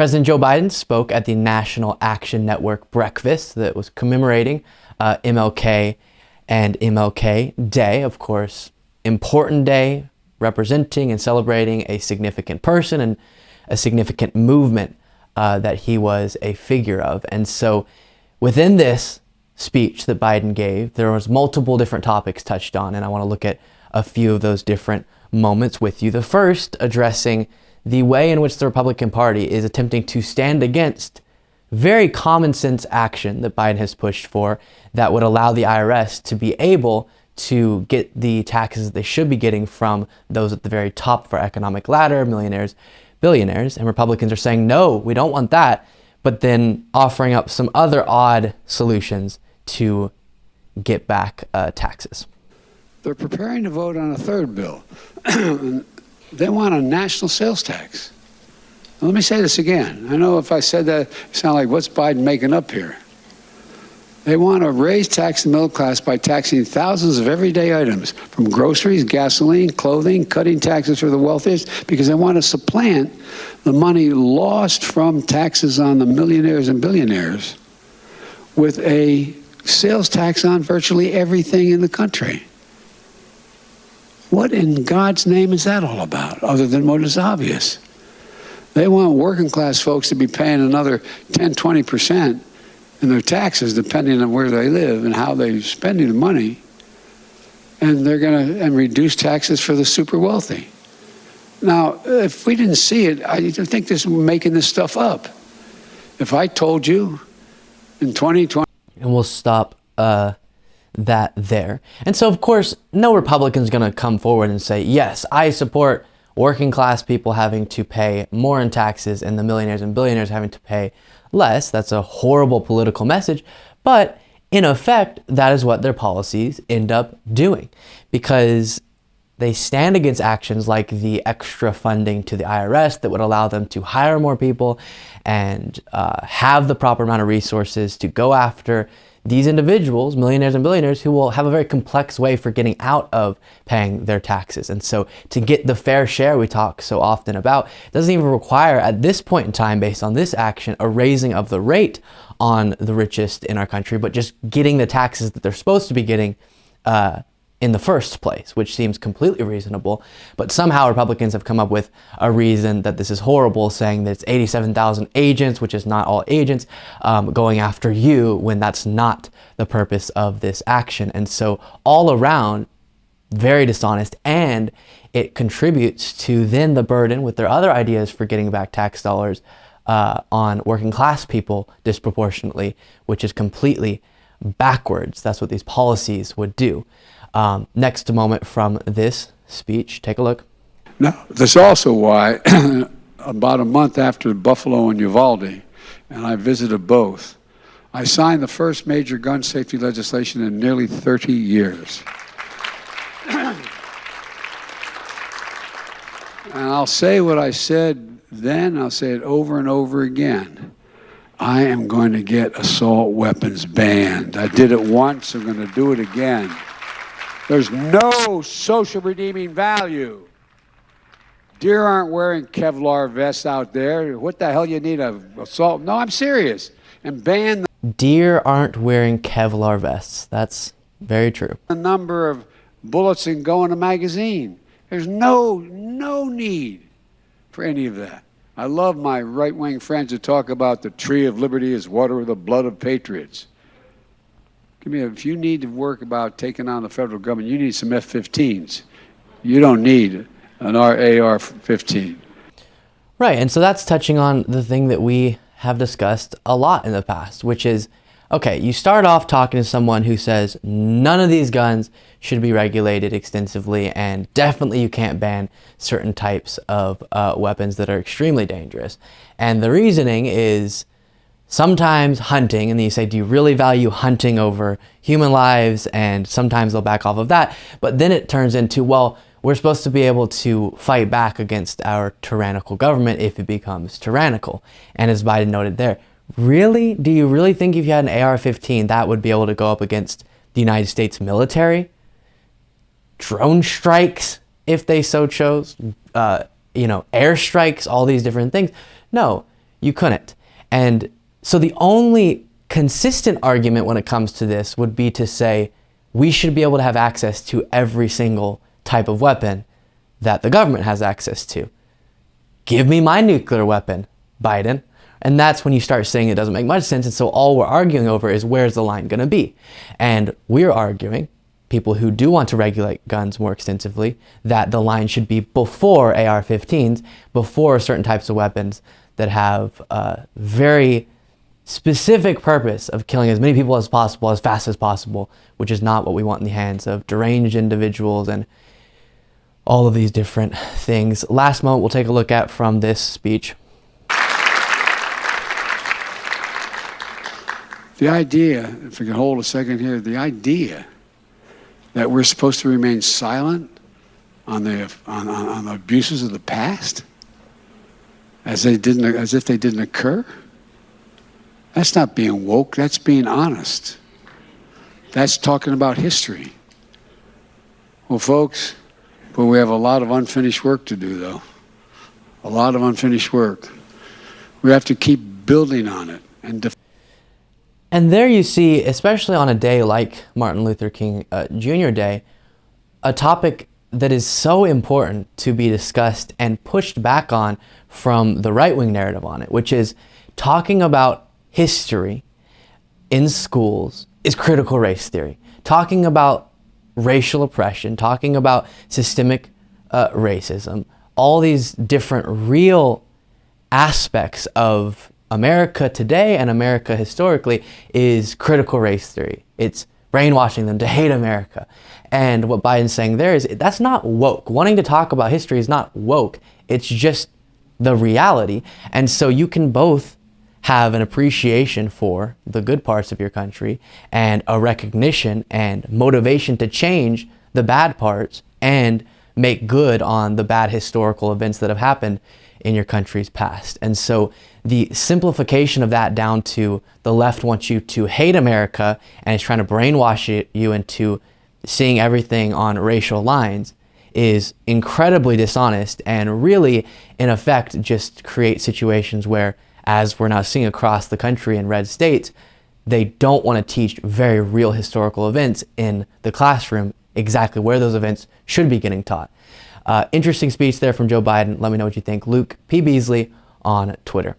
President Joe Biden spoke at the National Action Network breakfast that was commemorating MLK and MLK Day, of course, important day representing and celebrating a significant person and a significant movement that he was a figure of. And so within this speech that Biden gave, there was multiple different topics touched on, and I want to look at a few of those different moments with you. The first addressing the way in which the Republican Party is attempting to stand against very common sense action that Biden has pushed for that would allow the IRS to be able to get the taxes they should be getting from those at the very top of our economic ladder, millionaires, billionaires. And Republicans are saying, no, we don't want that, but then offering up some other odd solutions to get back taxes. They're preparing to vote on a third bill. They want a national sales tax. Now, let me say this again. I know if I said that, it sounds like, what's Biden making up here? They want to raise tax the middle class by taxing thousands of everyday items, from groceries, gasoline, clothing, cutting taxes for the wealthiest, because they want to supplant the money lost from taxes on the millionaires and billionaires with a sales tax on virtually everything in the country. What in God's name is that all about, other than what is obvious? They want working class folks to be paying another 10, 20% in their taxes, depending on where they live and how they're spending the money. And they're going to reduce taxes for the super wealthy. Now, if we didn't see it, I think this is making this stuff up. If I told you in 2020... And we'll stop that there. And so, of course, no Republican's going to come forward and say, yes, I support working class people having to pay more in taxes and the millionaires and billionaires having to pay less. That's a horrible political message. But in effect, that is what their policies end up doing, because they stand against actions like the extra funding to the IRS that would allow them to hire more people and have the proper amount of resources to go after these individuals, millionaires and billionaires, who will have a very complex way for getting out of paying their taxes. And so to get the fair share we talk so often about, doesn't even require, at this point in time, based on this action, a raising of the rate on the richest in our country, but just getting the taxes that they're supposed to be getting in the first place, which seems completely reasonable. But somehow Republicans have come up with a reason that this is horrible, saying that it's 87,000 agents, which is not all agents, going after you, when that's not the purpose of this action. And so all around, very dishonest, and it contributes to then the burden with their other ideas for getting back tax dollars on working class people disproportionately, which is completely backwards. That's what these policies would do. Next moment from this speech, take a look. Now, that's also why about a month after Buffalo and Uvalde, and I visited both, I signed the first major gun safety legislation in nearly 30 years. And I'll say what I said then, I'll say it over and over again. I am going to get assault weapons banned. I did it once, I'm going to do it again. There's no social redeeming value. Deer aren't wearing Kevlar vests out there. What the hell you need a assault? No, I'm serious. And ban Deer aren't wearing Kevlar vests. That's very true. the number of bullets and go in a magazine. There's no need for any of that. I love my right-wing friends who talk about the tree of liberty is water with the blood of patriots. If you need to work about taking on the federal government, you need some F-15s. You don't need an AR-15. Right, and so that's touching on the thing that we have discussed a lot in the past, which is, okay, you start off talking to someone who says none of these guns should be regulated extensively, and definitely you can't ban certain types of weapons that are extremely dangerous. And the reasoning is sometimes hunting, and then you say, do you really value hunting over human lives? And sometimes they'll back off of that. But then it turns into, well, we're supposed to be able to fight back against our tyrannical government if it becomes tyrannical. And as Biden noted there, really? Do you really think if you had an AR-15 that would be able to go up against the United States military? Drone strikes, if they so chose, airstrikes, all these different things. No. You couldn't. And so the only consistent argument when it comes to this would be to say we should be able to have access to every single type of weapon that the government has access to. Give me my nuclear weapon, Biden. And that's when you start saying it doesn't make much sense. And so all we're arguing over is where's the line going to be? And we're arguing, people who do want to regulate guns more extensively, that the line should be before AR-15s, before certain types of weapons that have a very specific purpose of killing as many people as possible, as fast as possible, which is not what we want in the hands of deranged individuals and all of these different things. Last moment we'll take a look at from this speech. The idea, if we can hold a second here, the idea that we're supposed to remain silent on the abuses of the past, as if they didn't occur, that's not being woke. That's being honest. That's talking about history. Well, folks, but we have a lot of unfinished work to do, though. A lot of unfinished work. We have to keep building on it And there you see, especially on a day like Martin Luther King Jr. Day, a topic that is so important to be discussed and pushed back on from the right-wing narrative on it, which is talking about history in schools is critical race theory. Talking about racial oppression, talking about systemic racism, all these different real aspects of America today and America historically is critical race theory. It's brainwashing them to hate America. And what Biden's saying there is that's not woke. Wanting to talk about history is not woke. It's just the reality. And so you can both have an appreciation for the good parts of your country and a recognition and motivation to change the bad parts and make good on the bad historical events that have happened in your country's past. And so the simplification of that down to the left wants you to hate America and is trying to brainwash you into seeing everything on racial lines is incredibly dishonest and really, in effect, just create situations where, as we're now seeing across the country in red states, they don't want to teach very real historical events in the classroom, exactly where those events should be getting taught. Interesting speech there from Joe Biden. Let me know what you think. Luke P. Beasley on Twitter.